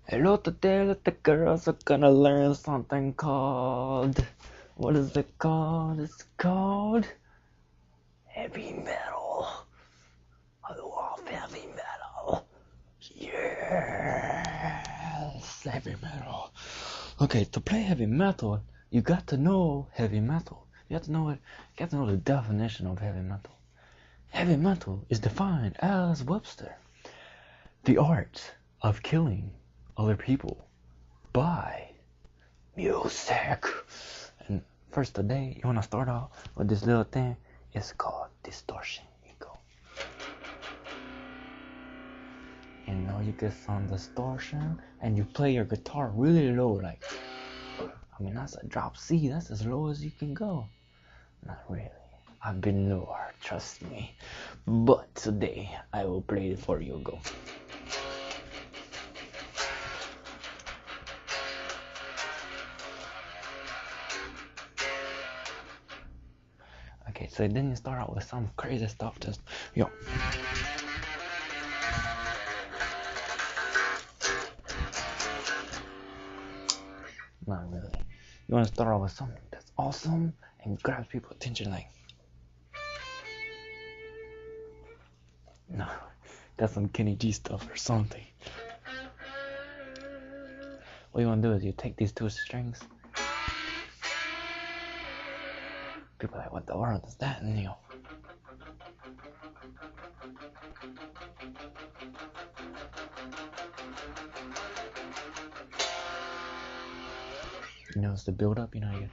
Hello, today the girls are gonna learn something called. What is it called? It's called heavy metal. I love heavy metal. Yes, heavy metal. Okay, to play heavy metal, you got to know heavy metal. You have to know it. You have to know the definition of heavy metal. Heavy metal is defined as Webster, the art of killing other people by music. And first today, you want to start off with this little thing. It's called distortion. You go. You know, you get some distortion and you play your guitar really low. Like, I mean, that's a drop C. That's as low as you can go. Not really. I've been lower, trust me. But today, I will play it for you. Go. Okay, so then you start out with some crazy stuff. Just, yo. Not really. You want to start out with something that's awesome and grabs people's attention, like, no, that's some Kenny G stuff or something. What you want to do is you take these two strings. People are like, what the world is that? And you know, it's the build up, you know, you